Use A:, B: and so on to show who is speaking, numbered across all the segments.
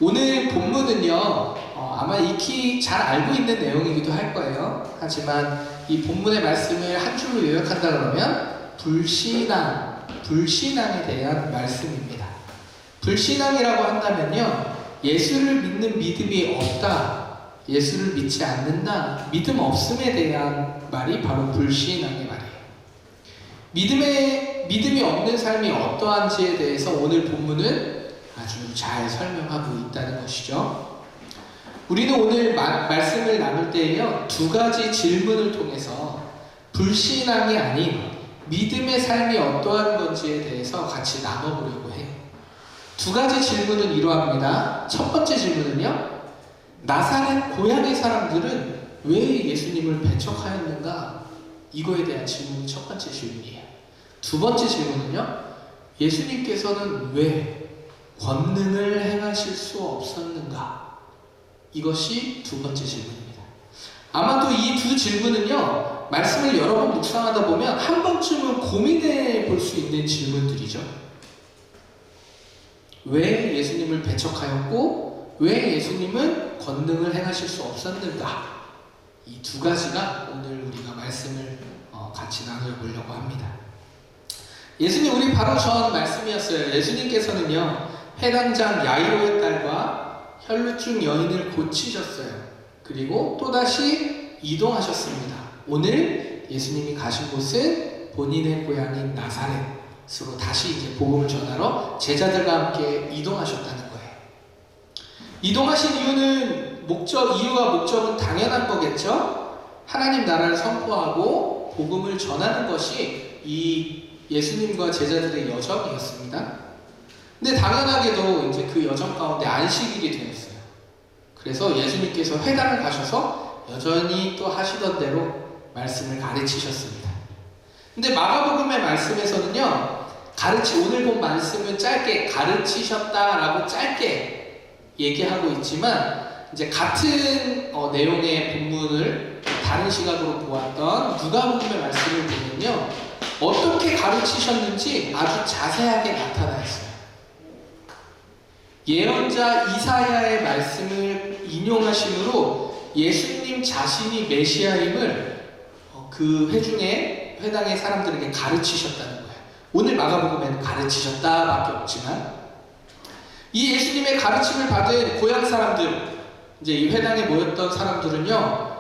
A: 오늘 본문은요, 아마 익히 잘 알고 있는 내용이기도 할 거예요. 하지만 이 본문의 말씀을 한 줄로 요약한다 그러면 불신앙에 대한 말씀입니다. 불신앙이라고 한다면요, 예수를 믿는 믿음이 없다, 예수를 믿지 않는다, 믿음 없음에 대한 말이 바로 불신앙의 말이에요. 믿음이 없는 삶이 어떠한지에 대해서 오늘 본문은 아주 잘 설명하고 있다는 것이죠. 우리는 오늘 말씀을 나눌 때에요, 두 가지 질문을 통해서 불신앙이 아닌 믿음의 삶이 어떠한 건지에 대해서 같이 나눠보려고 해요. 두 가지 질문은 이러합니다. 첫 번째 질문은요, 나사렛 고향의 사람들은 왜 예수님을 배척하였는가? 이거에 대한 질문이 첫 번째 질문이에요. 두 번째 질문은요, 예수님께서는 왜 권능을 행하실 수 없었는가? 이것이 두 번째 질문입니다. 아마도 이 두 질문은요, 말씀을 여러 번 묵상하다 보면 한 번쯤은 고민해 볼 수 있는 질문들이죠. 왜 예수님을 배척하였고 왜 예수님은 권능을 행하실 수 없었는가? 이 두 가지가 오늘 우리가 말씀을 같이 나눠보려고 합니다. 예수님, 우리 바로 전 말씀이었어요. 예수님께서는요, 회당장 야이로의 딸과 혈루증 여인을 고치셨어요. 그리고 또다시 이동하셨습니다. 오늘 예수님이 가신 곳은 본인의 고향인 나사렛으로 다시 이제 복음을 전하러 제자들과 함께 이동하셨다는 거예요. 이동하신 이유와 목적은 당연한 거겠죠? 하나님 나라를 선포하고 복음을 전하는 것이 이 예수님과 제자들의 여정이었습니다. 근데 당연하게도 이제 그 여정 가운데 안식일이 되었어요. 그래서 예수님께서 회당을 가셔서 여전히 또 하시던 대로 말씀을 가르치셨습니다. 근데 마가복음의 말씀에서는요, 오늘 본 말씀은 짧게 가르치셨다라고 짧게 얘기하고 있지만, 이제 같은 내용의 본문을 다른 시각으로 보았던 누가복음의 말씀을 보면요, 어떻게 가르치셨는지 아주 자세하게 나타나 있어요. 예언자 이사야의 말씀을 인용하심으로 예수님 자신이 메시아임을 그 회당의 사람들에게 가르치셨다는 거예요. 오늘 마가복음에는 가르치셨다밖에 없지만, 이 예수님의 가르침을 받은 고향 사람들, 이제 이 회당에 모였던 사람들은요,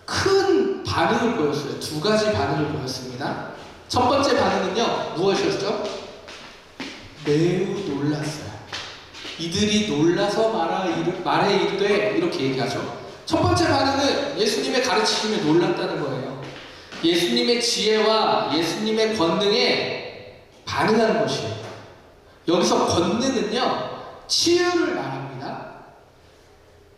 A: 큰 반응을 보였어요. 두 가지 반응을 보였습니다. 첫 번째 반응은요, 무엇이었죠? 매우 놀랐어요. 이들이 놀라서 말해 이르되, 이렇게 얘기하죠. 첫 번째 반응은 예수님의 가르치심에 놀랐다는 거예요. 예수님의 지혜와 예수님의 권능에 반응하는 것이에요. 여기서 권능은요, 치유를 말합니다.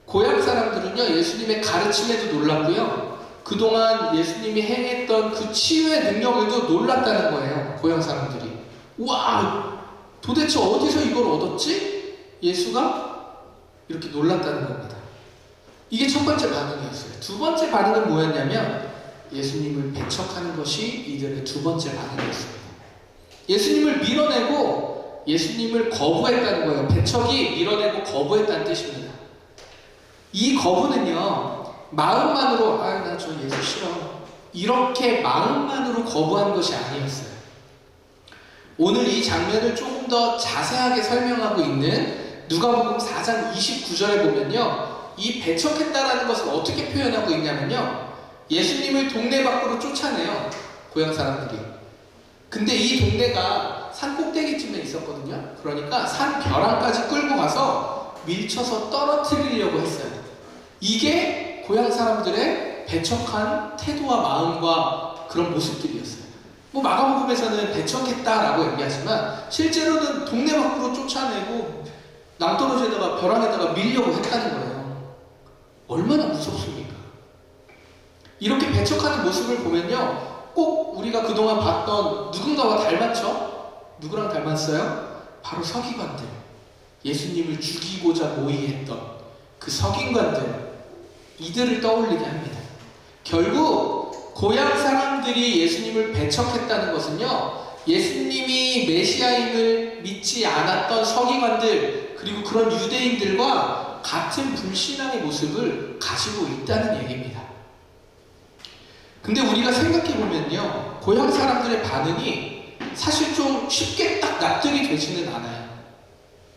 A: 고향 사람들은요, 예수님의 가르침에도 놀랐고요, 그동안 예수님이 행했던 그 치유의 능력에도 놀랐다는 거예요. 고향 사람들이. 와, 도대체 어디서 이걸 얻었지? 예수가? 이렇게 놀랐다는 겁니다. 이게 첫 번째 반응이었어요. 두 번째 반응은 뭐였냐면, 예수님을 배척하는 것이 이들의 두 번째 반응이었습니다. 예수님을 밀어내고 예수님을 거부했다는 거예요. 배척이 밀어내고 거부했다는 뜻입니다. 이 거부는요, 마음만으로 나 저 예수 싫어, 이렇게 마음만으로 거부한 것이 아니었어요. 오늘 이 장면을 조금 더 자세하게 설명하고 있는 누가복음 4장 29절에 보면요, 이 배척했다라는 것을 어떻게 표현하고 있냐면요, 예수님을 동네 밖으로 쫓아내요, 고향 사람들이. 근데 이 동네가 산 꼭대기쯤에 있었거든요. 그러니까 산 벼랑까지 끌고 가서 밀쳐서 떨어뜨리려고 했어요. 이게 고향 사람들의 배척한 태도와 마음과 그런 모습들이었어요. 마가복음에서는 배척했다라고 얘기하지만 실제로는 동네 밖으로 쫓아내고 낭떠러지에다가 벼랑에다가 밀려고 했다는 거예요. 얼마나 무섭습니까? 이렇게 배척하는 모습을 보면요, 꼭 우리가 그동안 봤던 누군가와 닮았죠? 누구랑 닮았어요? 바로 서기관들. 예수님을 죽이고자 모의했던 그 서기관들, 이들을 떠올리게 합니다. 결국 고향 사람들이 예수님을 배척했다는 것은요, 예수님이 메시아임을 믿지 않았던 서기관들, 그리고 그런 유대인들과 같은 불신앙의 모습을 가지고 있다는 얘기입니다. 근데 우리가 생각해보면요, 고향 사람들의 반응이 사실 좀 쉽게 딱 납득이 되지는 않아요.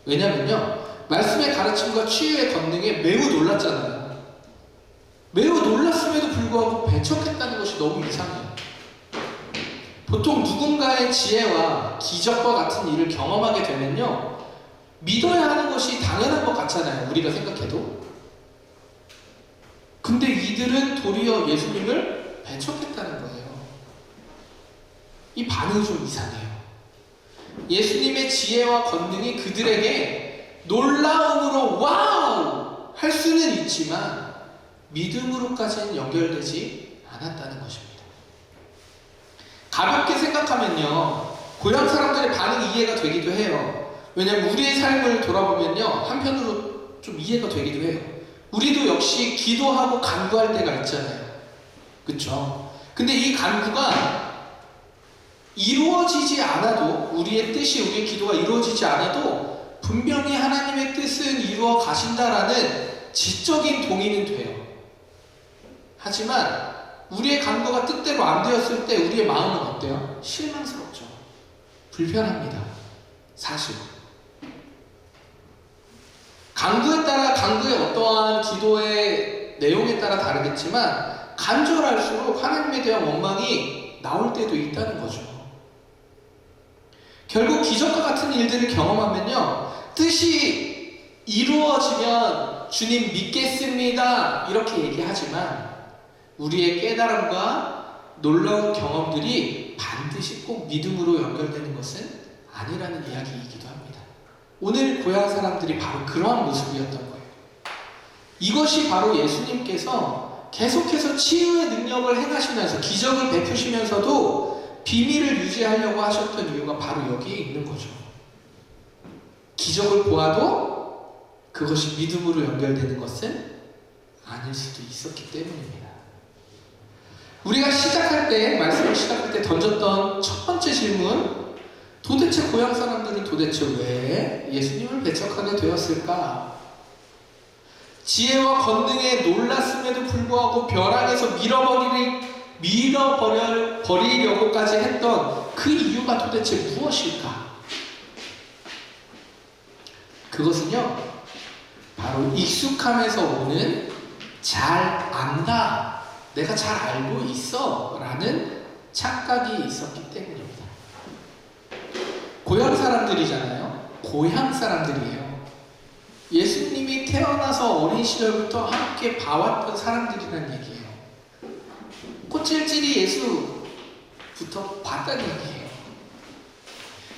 A: 왜냐면요, 말씀의 가르침과 치유의 권능에 매우 놀랐잖아요. 매우 놀랐음에도 불구하고 배척했다는 것이 너무 이상해요. 보통 누군가의 지혜와 기적과 같은 일을 경험하게 되면요, 믿어야 하는 것이 당연한 것 같잖아요, 우리가 생각해도. 근데 이들은 도리어 예수님을 배척했다는 거예요. 이 반응이 좀 이상해요. 예수님의 지혜와 권능이 그들에게 놀라움으로 와우! 할 수는 있지만 믿음으로까지는 연결되지 않았다는 것입니다. 가볍게 생각하면요, 고향 사람들의 반응이 이해가 되기도 해요. 왜냐하면 우리의 삶을 돌아보면요, 한편으로 좀 이해가 되기도 해요. 우리도 역시 기도하고 간구할 때가 있잖아요. 그쵸? 근데 이 간구가 이루어지지 않아도, 우리의 뜻이, 우리의 기도가 이루어지지 않아도 분명히 하나님의 뜻은 이루어 가신다라는 지적인 동의는 돼요. 하지만 우리의 간구가 뜻대로 안 되었을 때 우리의 마음은 어때요? 실망스럽죠. 불편합니다. 사실. 간구에 따라, 간구의 어떠한 기도의 내용에 따라 다르겠지만 간절할수록 하나님에 대한 원망이 나올 때도 있다는 거죠. 결국 기적과 같은 일들을 경험하면요, 뜻이 이루어지면 주님 믿겠습니다 이렇게 얘기하지만 우리의 깨달음과 놀라운 경험들이 반드시 꼭 믿음으로 연결되는 것은 아니라는 이야기이기도 합니다. 오늘 고향 사람들이 바로 그러한 모습이었던 거예요. 이것이 바로 예수님께서 계속해서 치유의 능력을 행하시면서 기적을 베푸시면서도 비밀을 유지하려고 하셨던 이유가 바로 여기에 있는 거죠. 기적을 보아도 그것이 믿음으로 연결되는 것은 아닐 수도 있었기 때문입니다. 우리가 시작할 때, 말씀을 시작할 때 던졌던 첫 번째 질문, 도대체 고향 사람들은 도대체 왜 예수님을 배척하게 되었을까? 지혜와 권능에 놀랐음에도 불구하고 벼랑에서 밀어버리려고까지 했던 그 이유가 도대체 무엇일까? 그것은요, 바로 익숙함에서 오는 잘 안다, 내가 잘 알고 있어 라는 착각이 있었기 때문입니다. 고향 사람들이잖아요. 고향 사람들이에요. 예수님이 태어나서 어린 시절부터 함께 봐왔던 사람들이라는 얘기예요. 꽃질질이 예수부터 봤다는 얘기예요.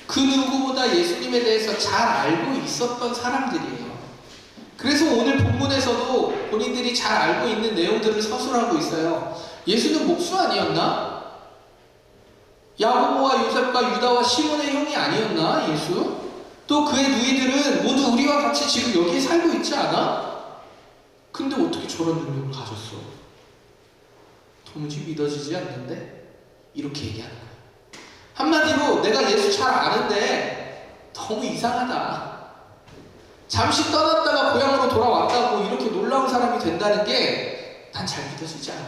A: 그 누구보다 예수님에 대해서 잘 알고 있었던 사람들이에요. 그래서 오늘 본문에서도 본인들이 잘 알고 있는 내용들을 서술하고 있어요. 예수는 목수 아니었나? 야고보와 요셉과 유다와 시몬의 형이 아니었나? 예수? 또 그의 누이들은 모두 우리와 같이 지금 여기에 살고 있지 않아? 근데 어떻게 저런 능력을 가졌어? 도무지 믿어지지 않는데? 이렇게 얘기하는 거예요. 한마디로 내가 예수 잘 아는데 너무 이상하다. 잠시 떠났다가 고향으로 돌아왔다고 이렇게 놀라운 사람이 된다는 게 난 잘 믿어지지 않아.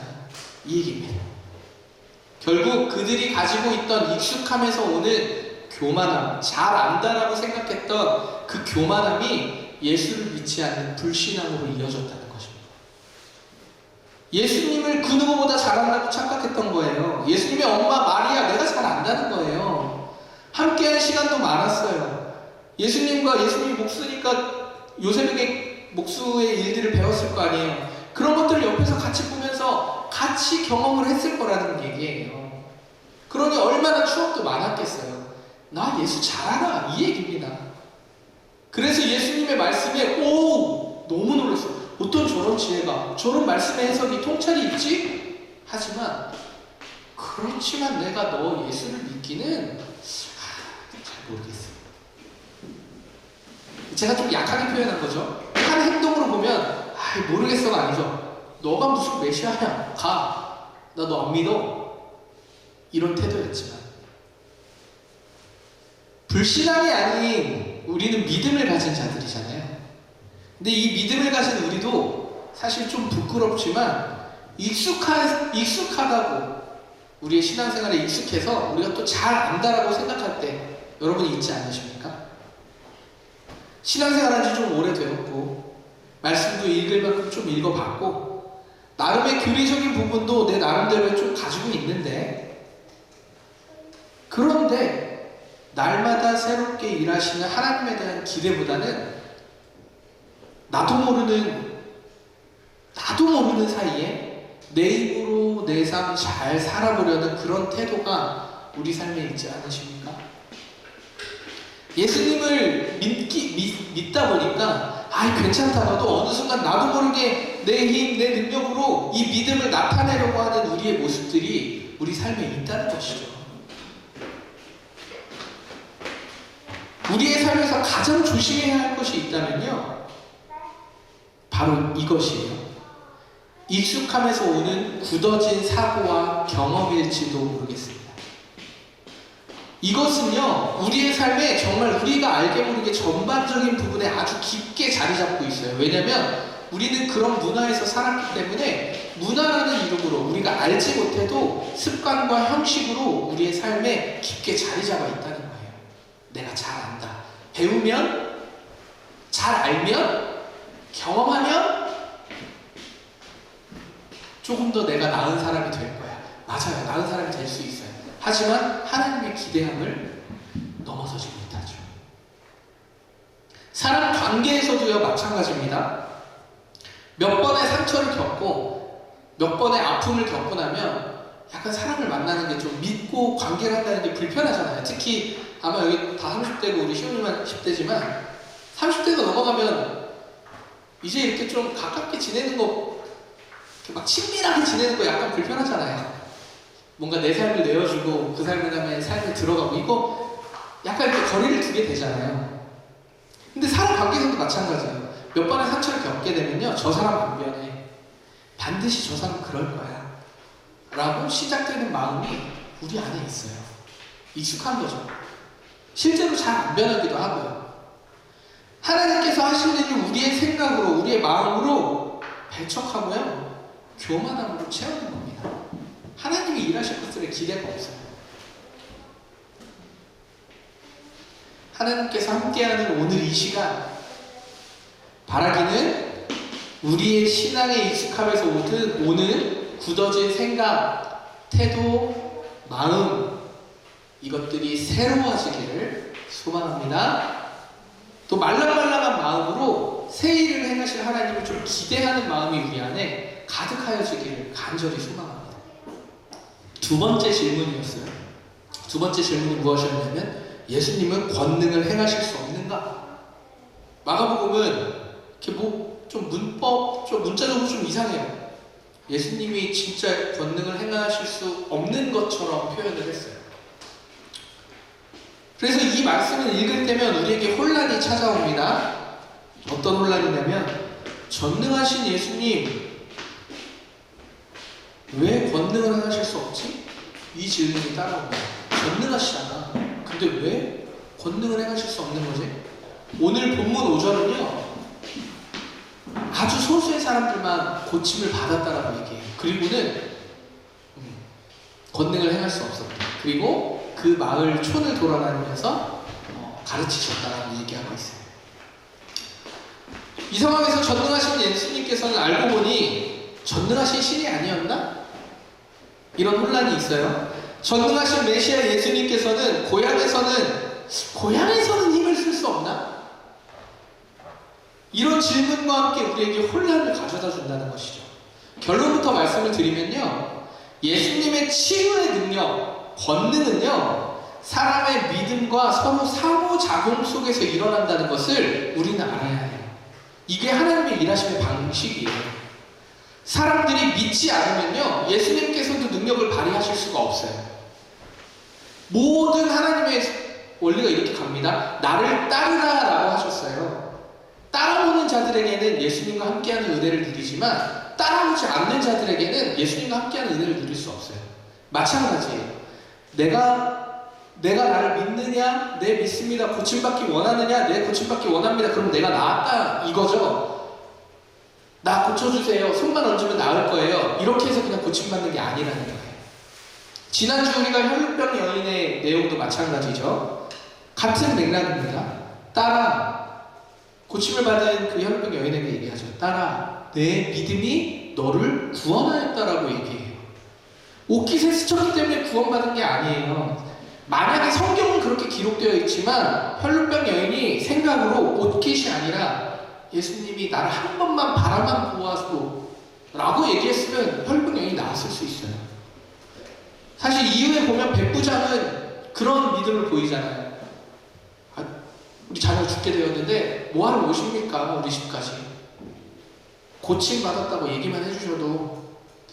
A: 이 얘기입니다. 결국 그들이 가지고 있던 익숙함에서 오는 교만함, 잘 안다라고 생각했던 그 교만함이 예수를 믿지 않는 불신앙으로 이어졌다는 것입니다. 예수님을 그 누구보다 잘 안다고 착각했던 거예요. 예수님의 엄마 마리아, 내가 잘 안다는 거예요. 함께한 시간도 많았어요. 예수님과 예수님이 목수니까 요셉에게 목수의 일들을 배웠을 거 아니에요. 그런 것들을 옆에서 같이 보면서 같이 경험을 했을 거라는 얘기예요. 그러니 얼마나 추억도 많았겠어요. 나 예수 잘 알아, 이 얘기입니다. 그래서 예수님의 말씀에 너무 놀랐어요. 어떤 저런 지혜가, 저런 말씀의 해석이 통찰이 있지? 하지만 그렇지만 내가 너 예수를 믿기는 잘 모르겠어요. 제가 좀 약하게 표현한 거죠. 한 행동으로 보면 모르겠어가 아니죠. 너가 무슨 메시아야, 가, 나 너 안 믿어, 이런 태도였지만 불신앙이 아닌 우리는 믿음을 가진 자들이잖아요. 근데 이 믿음을 가진 우리도 사실 좀 부끄럽지만 익숙하다고 우리의 신앙생활에 익숙해서 우리가 또 잘 안다라고 생각할 때 여러분이 있지 않으십니까? 신앙생활 한지 좀 오래되었고 말씀도 읽을 만큼 좀 읽어봤고 나름의 교리적인 부분도 내 나름대로 좀 가지고 있는데 그런데 날마다 새롭게 일하시는 하나님에 대한 기대보다는 나도 모르는 사이에 내 입으로 내 삶 잘 살아보려는 그런 태도가 우리 삶에 있지 않으십니까? 예수님을 믿다 보니까 괜찮다가도 어느 순간 나도 모르게 내 힘, 내 능력으로 이 믿음을 나타내려고 하는 우리의 모습들이 우리 삶에 있다는 것이죠. 우리의 삶에서 가장 조심해야 할 것이 있다면요, 바로 이것이에요. 익숙함에서 오는 굳어진 사고와 경험일지도 모르겠습니다. 이것은요, 우리의 삶에 정말 우리가 알게 모르게 전반적인 부분에 아주 깊게 자리 잡고 있어요. 왜냐하면 우리는 그런 문화에서 살았기 때문에 문화라는 이름으로 우리가 알지 못해도 습관과 형식으로 우리의 삶에 깊게 자리 잡아 있다는 거예요. 내가 잘 안다. 배우면, 잘 알면, 경험하면 조금 더 내가 나은 사람이 될 거야. 맞아요. 나은 사람이 될 수 있어요. 하지만 하나님의 기대함을 넘어서지 못하죠. 사람 관계에서도요, 마찬가지입니다. 몇 번의 상처를 겪고 몇 번의 아픔을 겪고 나면 약간 사람을 만나는 게 좀 믿고 관계를 한다는 게 불편하잖아요. 특히 아마 여기 다 30대고 우리 시온이만 10대지만 30대가 넘어가면 이제 이렇게 좀 가깝게 지내는 거, 막 친밀하게 지내는 거 약간 불편하잖아요. 뭔가 내 삶을 내어주고 그 삶의 삶에 들어가고 이거 약간 이렇게 거리를 두게 되잖아요. 근데 사람 관계에서도 마찬가지예요. 몇 번의 상처를 겪게 되면요, 저 사람 안 변해. 반드시 저 사람 그럴 거야 라고 시작되는 마음이 우리 안에 있어요. 익숙한 거죠. 실제로 잘 안 변하기도 하고요. 하나님께서 하실 일을 우리의 생각으로, 우리의 마음으로 배척하고요, 교만함으로 채우는 겁니다. 하나님이 일하실 것들에 기대가 없어요. 하나님께서 함께하는 오늘 이 시간, 바라기는 우리의 신앙에 익숙함에서 오는 굳어진 생각, 태도, 마음, 이것들이 새로워지기를 소망합니다. 또 말랑말랑한 마음으로 새 일을 행하실 하나님을 좀 기대하는 마음이 우리 안에 가득하여지기를 간절히 소망합니다. 두 번째 질문이었어요. 두 번째 질문이 무엇이었냐면, 예수님은 권능을 행하실 수 없는가? 마가복음은 이렇게 좀 문자적으로 좀 이상해요. 예수님이 진짜 권능을 행하실 수 없는 것처럼 표현을 했어요. 그래서 이 말씀을 읽을 때면 우리에게 혼란이 찾아옵니다. 어떤 혼란이냐면, 전능하신 예수님 왜 권능을 행하실 수 없지? 이 질문이 따라옵니다. 전능하시잖아. 근데 왜 권능을 행하실 수 없는 거지? 오늘 본문 5절은요, 아주 소수의 사람들만 고침을 받았다라고 얘기해요. 그리고는 권능을 행할 수 없었다. 그리고 그 마을 촌을 돌아다니면서 가르치셨다라고 얘기하고 있어요. 이 상황에서 전능하신 예수님께서는 알고 보니 전능하신 신이 아니었나? 이런 혼란이 있어요. 전능하신 메시아 예수님께서는 고향에서는 힘을 쓸 수 없나? 이런 질문과 함께 우리에게 혼란을 가져다 준다는 것이죠. 결론부터 말씀을 드리면요, 예수님의 치유의 능력, 권능은요, 사람의 믿음과 서로 상호작용 속에서 일어난다는 것을 우리는 알아야 해요. 이게 하나님의 일하심의 방식이에요. 사람들이 믿지 않으면요, 예수님께서도 능력을 발휘하실 수가 없어요. 모든 하나님의 원리가 이렇게 갑니다. 나를 따르라 라고 하셨어요. 따라오는 자들에게는 예수님과 함께하는 은혜를 누리지만 따라오지 않는 자들에게는 예수님과 함께하는 은혜를 누릴 수 없어요. 마찬가지예요. 내가 내가 나를 믿느냐? 네, 믿습니다. 고침받기 원하느냐? 네, 고침받기 원합니다. 그럼 내가 나았다 이거죠. 나 고쳐주세요. 손만 얹으면 나을 거예요. 이렇게 해서 그냥 고침받는 게 아니라는 거예요. 지난주 우리가 혈루병 여인의 내용도 마찬가지죠. 같은 맥락입니다. 딸아, 고침을 받은 그 혈루병 여인에게 얘기하죠. 딸아, 내 믿음이 너를 구원하였다라고 얘기해요. 옷깃에 스쳤기 때문에 구원받은 게 아니에요. 만약에 성경은 그렇게 기록되어 있지만 혈루병 여인이 생각으로 옷깃이 아니라 예수님이 나를 한 번만 바라만 보아서 라고 얘기했으면 혈루병 여인이 나았을 수 있어요. 사실 이후에 보면 백부장은 그런 믿음을 보이잖아요. 우리 자녀가 죽게 되었는데 뭐하러 오십니까? 우리 집까지. 고침받았다고 얘기만 해주셔도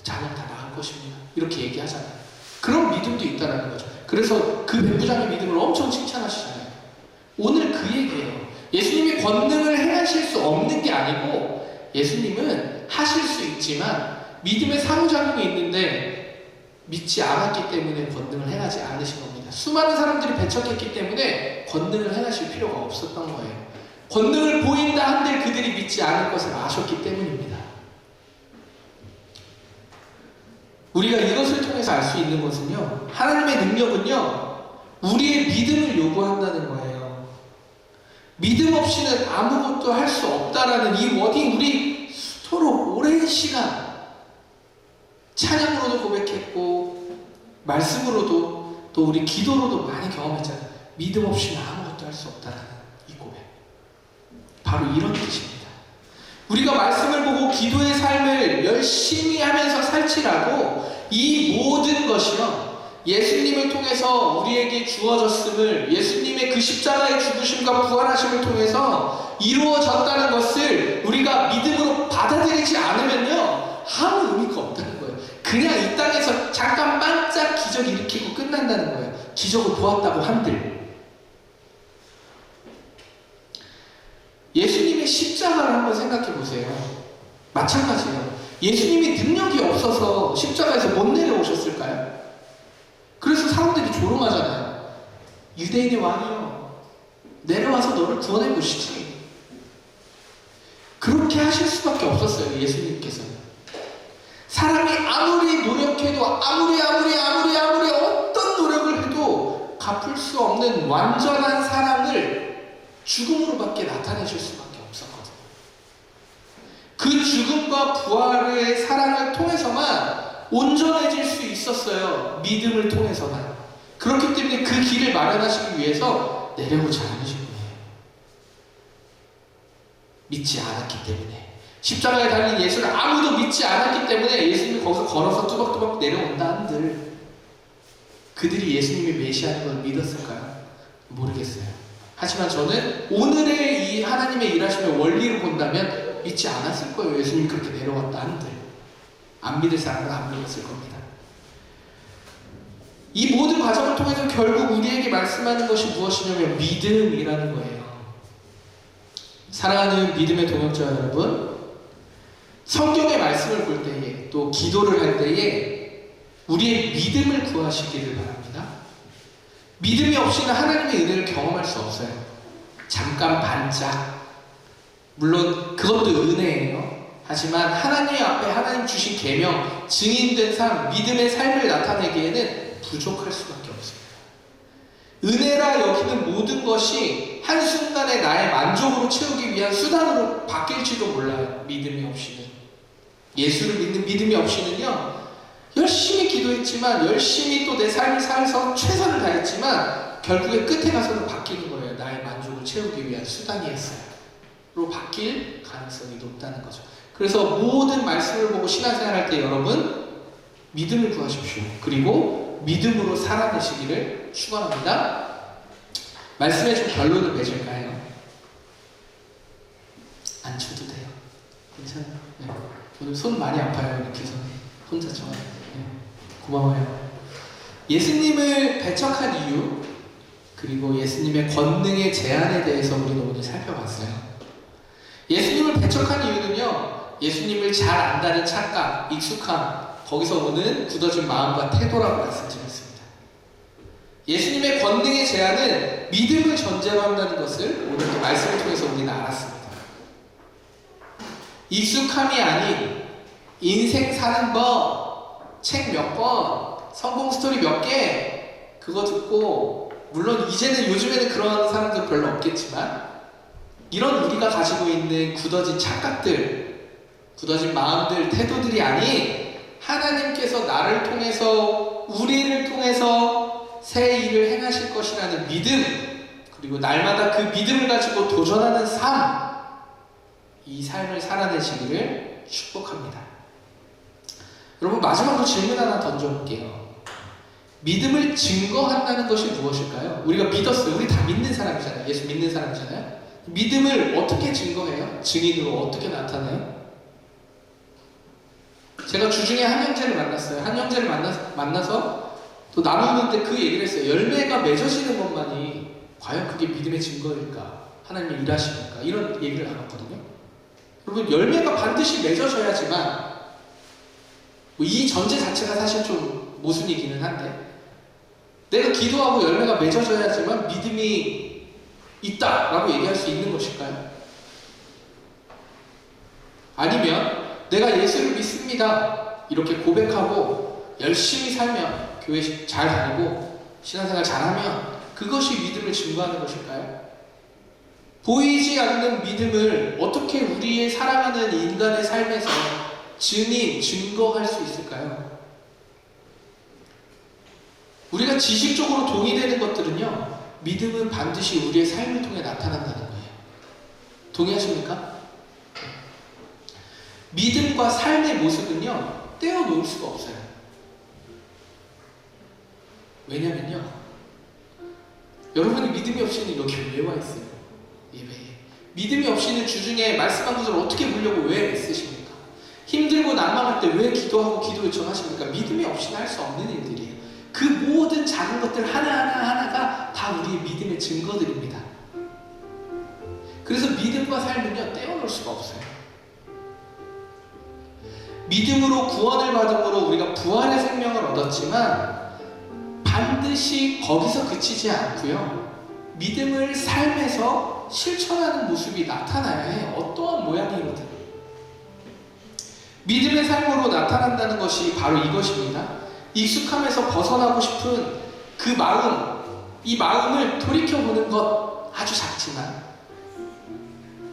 A: 자녀가 다 나을 것입니다. 이렇게 얘기하잖아요. 그런 믿음도 있다는 거죠. 그래서 그 백부장의 믿음을 엄청 칭찬하시잖아요. 오늘 그 얘기예요. 예수님이 권능을 행하실 수 없는 게 아니고 예수님은 하실 수 있지만 믿음의 상호작용이 있는데 믿지 않았기 때문에 권능을 행하지 않으신 겁니다. 수많은 사람들이 배척했기 때문에 권능을 행하실 필요가 없었던 거예요. 권능을 보인다 한들 그들이 믿지 않을 것을 아셨기 때문입니다. 우리가 이것을 통해서 알 수 있는 것은요, 하나님의 능력은요, 우리의 믿음을 요구한다는 거예요. 믿음 없이는 아무것도 할 수 없다라는 이 워딩, 우리 서로 오랜 시간 찬양으로도 고백했고 말씀으로도 또 우리 기도로도 많이 경험했잖아요. 믿음 없이는 아무것도 할 수 없다라는 이 고백, 바로 이런 뜻입니다. 우리가 말씀을 보고 기도의 삶을 열심히 하면서 살지라도 이 모든 것이요, 예수님을 통해서 우리에게 주어졌음을, 예수님의 그 십자가의 죽으심과 부활하심을 통해서 이루어졌다는 것을 우리가 믿음으로 받아들이지 않으면요, 아무 의미가 없다는 거예요. 그냥 이 땅에서 잠깐 반짝 기적 일으키고 끝난다는 거예요. 기적을 보았다고 한들. 예수님의 십자가를 한번 생각해 보세요. 마찬가지예요. 예수님이 능력이 없어서 십자가에서 못 내려오셨을까요? 그래서 사람들이 조롱하잖아요. 유대인의 왕이요, 내려와서 너를 구원해 보시지. 그렇게 하실 수밖에 없었어요. 예수님께서는. 사람이 아무리 노력해도 아무리 어떤 노력을 해도 갚을 수 없는 완전한 사랑을 죽음으로밖에 나타내실 수밖에 없었거든요. 그 죽음과 부활의 사랑을 통해서만 온전해질 수 있었어요. 믿음을 통해서만. 그렇기 때문에 그 길을 마련하시기 위해서 내려오지 않으신 거예요. 믿지 않았기 때문에. 십자가에 달린 예수를 아무도 믿지 않았기 때문에 예수님이 거기서 걸어서 뚜벅뚜벅 내려온다 한들 그들이 예수님이 메시아인 걸 믿었을까요? 모르겠어요. 하지만 저는 오늘의 이 하나님의 일하심의 원리를 본다면 믿지 않았을 거예요. 예수님이 그렇게 내려왔다 한들. 안 믿을 사람은 안 믿었을 겁니다. 이 모든 과정을 통해서 결국 우리에게 말씀하는 것이 무엇이냐면 믿음이라는 거예요. 사랑하는 믿음의 동역자 여러분, 성경의 말씀을 볼 때에 또 기도를 할 때에 우리의 믿음을 구하시기를 바랍니다. 믿음이 없이는 하나님의 은혜를 경험할 수 없어요. 잠깐 반짝, 물론 그것도 은혜예요. 하지만 하나님 앞에 하나님 주신 계명, 증인된 삶, 믿음의 삶을 나타내기에는 부족할 수밖에 없습니다. 은혜라 여기는 모든 것이 한순간에 나의 만족으로 채우기 위한 수단으로 바뀔지도 몰라요. 믿음이 없이는. 예수를 믿는 믿음이 없이는요, 열심히 기도했지만 열심히 또 내 삶을 살아서 최선을 다했지만 결국에 끝에 가서는 바뀌는 거예요. 나의 만족을 채우기 위한 수단이었어요. 로 바뀔 가능성이 높다는 거죠. 그래서 모든 말씀을 보고 신앙생활 할 때 여러분 믿음을 구하십시오. 그리고 믿음으로 살아내시기를 축원합니다. 말씀에 좀 결론을 맺을까요? 안 쳐도 돼요. 괜찮아요? 네. 오늘 손 많이 아파요. 이렇게 해서 혼자 저. 네. 고마워요. 예수님을 배척한 이유, 그리고 예수님의 권능의 제한에 대해서 우리는 오늘 살펴봤어요. 예수님을 배척한 이유는요, 예수님을 잘 안다는 착각, 익숙함, 거기서 오는 굳어진 마음과 태도라고 말씀드렸습니다. 예수님의 권능 구원의 제안은 믿음을 전제로 한다는 것을 오늘 이 말씀을 통해서 우리는 알았습니다. 익숙함이 아닌 인생 사는 법, 책 몇 권, 성공 스토리 몇 개, 그거 듣고, 물론 이제는 요즘에는 그런 사람들 별로 없겠지만, 이런 우리가 가지고 있는 굳어진 착각들, 굳어진 마음들, 태도들이 아닌 하나님께서 나를 통해서, 우리를 통해서 새 일을 행하실 것이라는 믿음, 그리고 날마다 그 믿음을 가지고 도전하는 삶, 이 삶을 살아내시기를 축복합니다. 여러분, 마지막으로 질문 하나 던져볼게요. 믿음을 증거한다는 것이 무엇일까요? 우리가 믿었어요. 우리 다 믿는 사람이잖아요. 예수 믿는 사람이잖아요. 믿음을 어떻게 증거해요? 증인으로 어떻게 나타내요? 제가 주중에 한 형제를 만났어요. 한 형제를 만나서 또 나누는데 그 얘기를 했어요. 열매가 맺어지는 것만이 과연 그게 믿음의 증거일까? 하나님의 일하시니까 이런 얘기를 나눴거든요. 여러분, 열매가 반드시 맺어져야지만 이 전제 자체가 사실 좀 모순이기는 한데, 내가 기도하고 열매가 맺어져야지만 믿음이 있다라고 얘기할 수 있는 것일까요? 아니면 내가 예수를 믿습니다 이렇게 고백하고 열심히 살면, 교회 잘 다니고 신앙생활 잘하면 그것이 믿음을 증거하는 것일까요? 보이지 않는 믿음을 어떻게 우리의 살아가는 인간의 삶에서 증거할 수 있을까요? 우리가 지식적으로 동의되는 것들은요, 믿음은 반드시 우리의 삶을 통해 나타난다는 거예요. 동의하십니까? 믿음과 삶의 모습은요, 떼어놓을 수가 없어요. 왜냐면요, 여러분이 믿음이 없이는 여기 왜 와 있어요? 예배에. 믿음이 없이는 주중에 말씀 한 구절 어떻게 보려고 왜 애쓰십니까? 힘들고 난감할 때 왜 기도하고 기도 요청하십니까? 믿음이 없이는 할 수 없는 일들이에요. 그 모든 작은 것들 하나하나가 다 우리의 믿음의 증거들입니다. 그래서 믿음과 삶은요, 떼어놓을 수가 없어요. 믿음으로 구원을 받음으로 우리가 부활의 생명을 얻었지만 반드시 거기서 그치지 않고요, 믿음을 삶에서 실천하는 모습이 나타나야 해요. 어떠한 모양이거든. 믿음의 삶으로 나타난다는 것이 바로 이것입니다. 익숙함에서 벗어나고 싶은 그 마음, 이 마음을 돌이켜보는 것, 아주 작지만,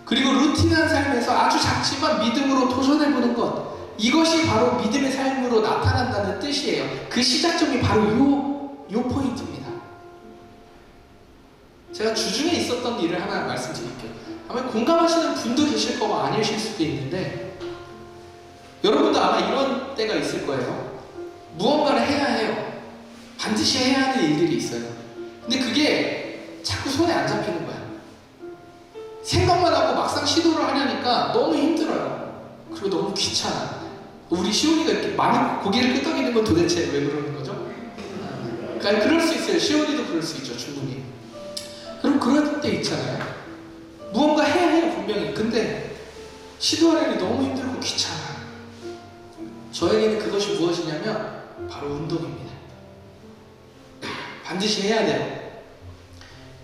A: 그리고 루틴한 삶에서 아주 작지만 믿음으로 도전해보는 것, 이것이 바로 믿음의 삶으로 나타난다는 뜻이에요. 그 시작점이 바로 요 포인트입니다. 제가 주중에 있었던 일을 하나 말씀드릴게요. 아마 공감하시는 분도 계실 거고 아니실 수도 있는데, 여러분도 아마 이런 때가 있을 거예요. 무언가를 해야 해요. 반드시 해야 하는 일들이 있어요. 근데 그게 자꾸 손에 안 잡히는 거야. 생각만 하고 막상 시도를 하려니까 너무 힘들어요. 그리고 너무 귀찮아. 우리 시온이가 이렇게 많이 고개를 끄덕이는 건 도대체 왜 그러는 거죠? 그러니까 그럴 수 있어요. 시온이도 그럴 수 있죠, 충분히. 그럼 그럴 때 있잖아요. 무언가 해야 해요, 분명히. 근데 시도하려니 너무 힘들고 귀찮아. 저에게는 그것이 무엇이냐면 바로 운동입니다. 반드시 해야 돼요.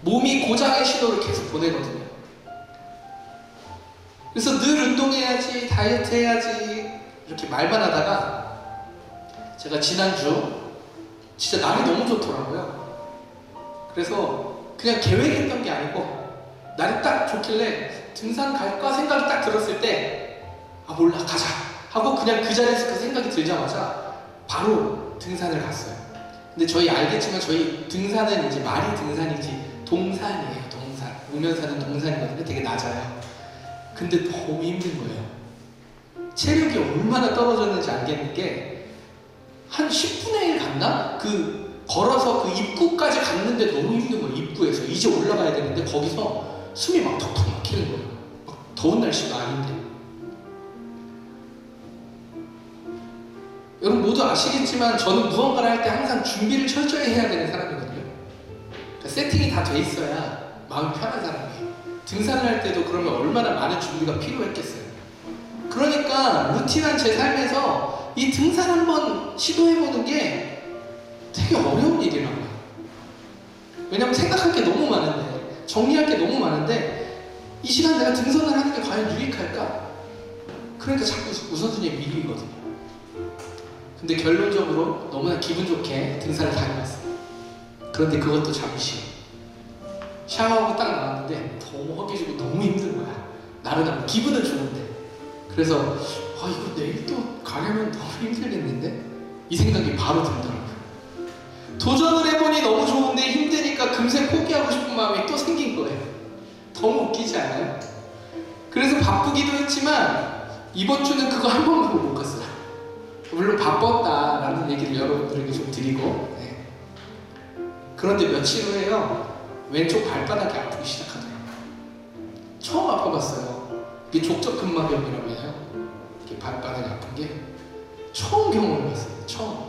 A: 몸이 고장의 신호를 계속 보내거든요. 그래서 늘 운동해야지, 다이어트 해야지 이렇게 말만 하다가 제가 지난주 진짜 날이 너무 좋더라고요. 그래서 그냥 계획했던 게 아니고 날이 딱 좋길래 등산 갈까 생각이 딱 들었을 때, 아 몰라, 가자 하고 그냥 그 자리에서 그 생각이 들자마자 바로 등산을 갔어요. 근데 저희 알겠지만 저희 등산은 이제 말이 등산이지 동산이에요. 동산. 우면산은 동산이거든요. 되게 낮아요. 근데 너무 힘든 거예요. 체력이 얼마나 떨어졌는지 알겠는 게 한 10분의 1 갔나? 걸어서 그 입구까지 갔는데 너무 힘든 거예요. 입구에서 이제 올라가야 되는데 거기서 숨이 막 턱턱 막히는 거예요. 막 더운 날씨가 아닌데. 여러분 모두 아시겠지만 저는 무언가를 할 때 항상 준비를 철저히 해야 되는 사람이거든요. 그러니까 세팅이 다 돼 있어야 마음이 편한 사람이에요. 등산을 할 때도 그러면 얼마나 많은 준비가 필요했겠어요. 그러니까 루틴한 제 삶에서 이 등산 한번 시도해보는 게 되게 어려운 일이란 거예요. 왜냐면 생각할 게 너무 많은데, 정리할 게 너무 많은데 이 시간 내가 등산을 하는 게 과연 유익할까? 그러니까 자꾸 우선순위에 밀리거든요. 근데 결론적으로 너무나 기분 좋게 등산을 다녀왔어요. 그런데 그것도 잠시. 샤워하고 딱 나왔는데 너무 허기지고 너무 힘든 거야. 나른하고 기분은 좋은데. 그래서 이거 내일 또 가려면 너무 힘들겠는데? 이 생각이 바로 들더라고요. 도전을 해보니 너무 좋은데 힘드니까 금세 포기하고 싶은 마음이 또 생긴 거예요. 너무 웃기지 않아요? 그래서 바쁘기도 했지만 이번 주는 그거 한 번도 못 갔어요. 물론 바빴다라는 얘기를 여러분들에게 좀 드리고, 네. 그런데 며칠 후에요, 왼쪽 발바닥이 아프기 시작하더라고요. 처음 아파봤어요. 이게 족저근막염이라고 해요. 이렇게 발바닥이 아픈 게 처음 경험해봤어요. 처음.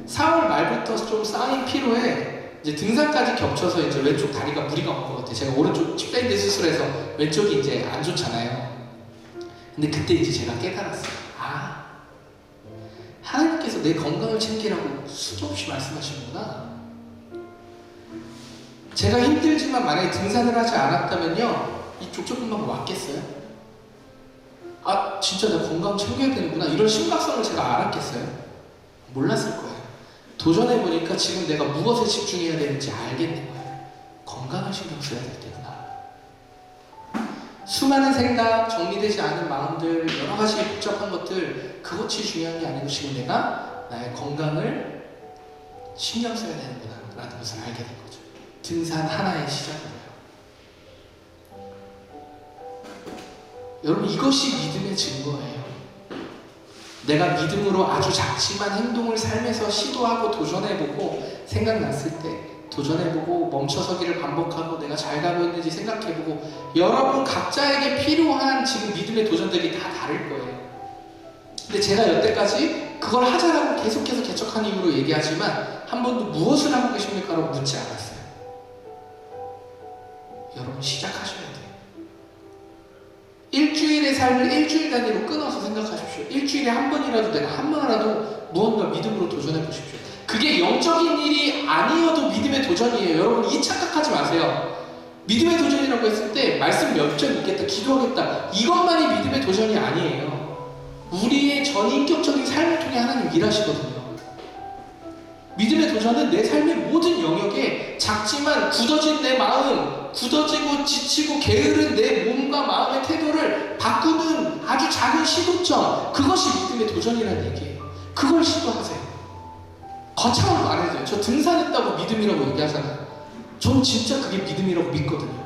A: 4월 말부터 좀 쌓인 피로에 이제 등산까지 겹쳐서 이제 왼쪽 다리가 무리가 온 것 같아요. 제가 오른쪽 칩밴드 수술해서 왼쪽이 이제 안 좋잖아요. 근데 그때 이제 제가 깨달았어요. 하나님께서 내 건강을 챙기라고 수도 없이 말씀하시는구나. 제가 힘들지만 만약에 등산을 하지 않았다면요, 이 족저근막이 왔겠어요? 진짜 내 건강 챙겨야 되는구나, 이런 심각성을 제가 알았겠어요? 몰랐을 거예요. 도전해보니까 지금 내가 무엇에 집중해야 되는지 알겠는 거예요. 건강을 신경 써야 될 때구나. 수많은 생각, 정리되지 않은 마음들, 여러 가지 복잡한 것들, 그것이 중요한 게 아니고 지금 내가 나의 건강을 신경 써야 되는구나 라는 것을 알게 된 거죠. 등산 하나의 시작이에요. 여러분, 이것이 믿음의 증거예요. 내가 믿음으로 아주 작지만 행동을 삶에서 시도하고 도전해보고, 생각났을 때 도전해보고 멈춰서기를 반복하고 내가 잘 가고 있는지 생각해보고, 여러분 각자에게 필요한 지금 믿음의 도전들이 다 다를 거예요. 근데 제가 여태까지 그걸 하자라고 계속해서 개척한 이유로 얘기하지만 한 번도 무엇을 하고 계십니까? 라고 묻지 않았어요. 여러분, 시작하셔야 돼요. 일주일의 삶을 일주일 단위로 끊어서 생각하십시오. 일주일에 한 번이라도, 내가 한 번이라도 무언가 믿음으로 도전해 보십시오. 그게 영적인 일이 아니어도 믿음의 도전이에요. 여러분, 이 착각하지 마세요. 믿음의 도전이라고 했을 때 말씀 몇 점 읽겠다, 기도하겠다, 이것만이 믿음의 도전이 아니에요. 우리의 전인격적인 삶을 통해 하나님 일하시거든요. 믿음의 도전은 내 삶의 모든 영역에 작지만 굳어진 내 마음, 굳어지고 지치고 게으른 내 몸과 마음의 태도를 바꾸는 아주 작은 시도점, 그것이 믿음의 도전이라는 얘기예요. 그걸 시도하세요. 거창하게 말해줘요. 저 등산했다고 믿음이라고 얘기하잖아요. 전 진짜 그게 믿음이라고 믿거든요.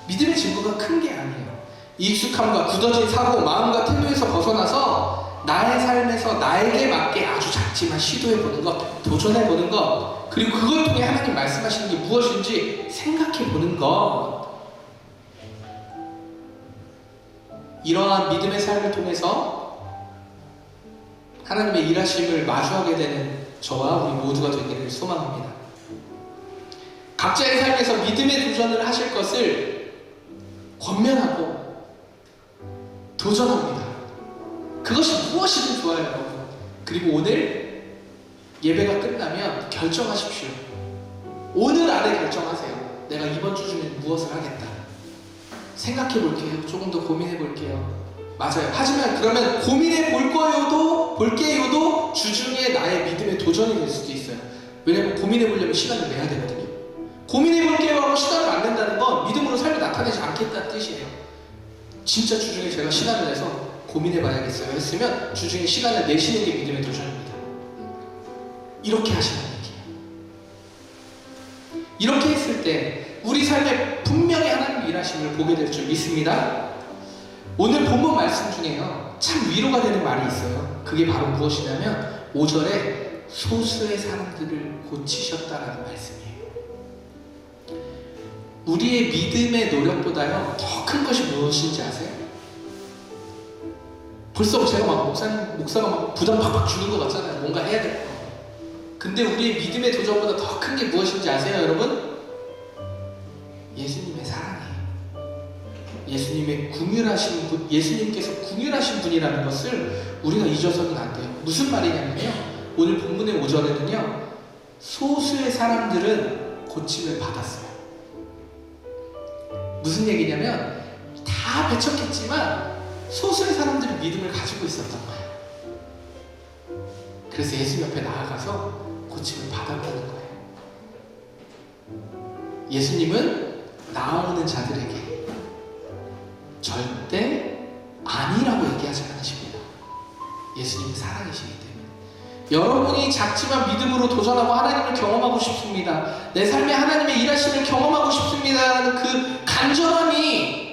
A: 믿음의 증거가 큰 게 아니에요. 익숙함과 굳어진 사고, 마음과 태도에서 벗어나서 나의 삶에서 나에게 맞게 아주 작지만 시도해보는 것, 도전해보는 것, 그리고 그걸 통해 하나님 말씀하시는 게 무엇인지 생각해보는 것. 이러한 믿음의 삶을 통해서 하나님의 일하심을 마주하게 되는 저와 우리 모두가 되기를 소망합니다. 각자의 삶에서 믿음의 도전을 하실 것을 권면하고 도전합니다. 그것이 무엇이든 좋아요, 여러분. 그리고 오늘 예배가 끝나면 결정하십시오. 오늘 안에 결정하세요. 내가 이번 주 중에 무엇을 하겠다. 생각해 볼게요. 조금 더 고민해 볼게요. 맞아요. 하지만 그러면 고민해 볼게요도 주중에 나의 믿음의 도전이 될 수도 있어요. 왜냐면 고민해 보려면 시간을 내야 되거든요. 고민해 볼게요 하고 시간을 안 낸다는 건 믿음으로 삶을 나타내지 않겠다는 뜻이에요. 진짜 주중에 제가 시간을 내서 고민해 봐야겠어요 했으면 주중에 시간을 내시는 게 믿음의 도전입니다. 이렇게 하시는 얘기예요. 이렇게 했을 때 우리 삶에 분명히 하나님의 일하심을 보게 될 줄 믿습니다. 오늘 본문 말씀 중에요, 참 위로가 되는 말이 있어요. 그게 바로 무엇이냐면 5절에 소수의 사람들을 고치셨다라는 말씀이에요. 우리의 믿음의 노력보다요 더 큰 것이 무엇인지 아세요? 벌써 제가 막 목사가 막 부담 팍팍 주는 것 같잖아요. 뭔가 해야 될 거. 근데 우리의 믿음의 도전보다 더 큰 게 무엇인지 아세요, 여러분? 예수님의 사랑이에요. 예수님의 궁휼하신 분, 예수님께서 궁휼하신 분이라는 것을 우리가 잊어서는 안 돼요. 무슨 말이냐면요, 오늘 본문의 5절에는요, 소수의 사람들은 고침을 받았어요. 무슨 얘기냐면 다 배척했지만 소수의 사람들이 믿음을 가지고 있었던 거예요. 그래서 예수 옆에 나아가서 고침을 받았다는 거예요. 예수님은 나오는 자들에게 절대 아니라고 얘기하지 않으십니다. 예수님은 사랑이시기 때문에. 여러분이 작지만 믿음으로 도전하고 하나님을 경험하고 싶습니다. 내 삶에 하나님의 일하심을 경험하고 싶습니다라는 그 간절함이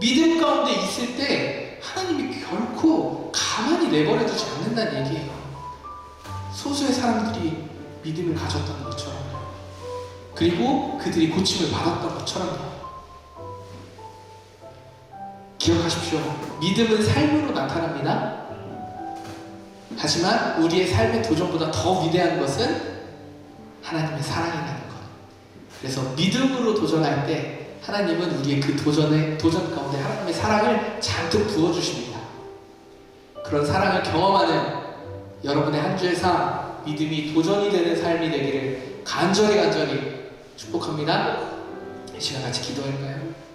A: 믿음 가운데 있을 때 하나님이 결코 가만히 내버려두지 않는다는 얘기예요. 소수의 사람들이 믿음을 가졌던 것처럼요. 그리고 그들이 고침을 받았던 것처럼요. 기억하십시오. 믿음은 삶으로 나타납니다. 하지만 우리의 삶의 도전보다 더 위대한 것은 하나님의 사랑이라는 것. 그래서 믿음으로 도전할 때 하나님은 우리의 그 도전 가운데 하나님의 사랑을 잔뜩 부어주십니다. 그런 사랑을 경험하는 여러분의 한 주의 삶, 믿음이 도전이 되는 삶이 되기를 간절히 축복합니다. 이 시간 같이 기도할까요?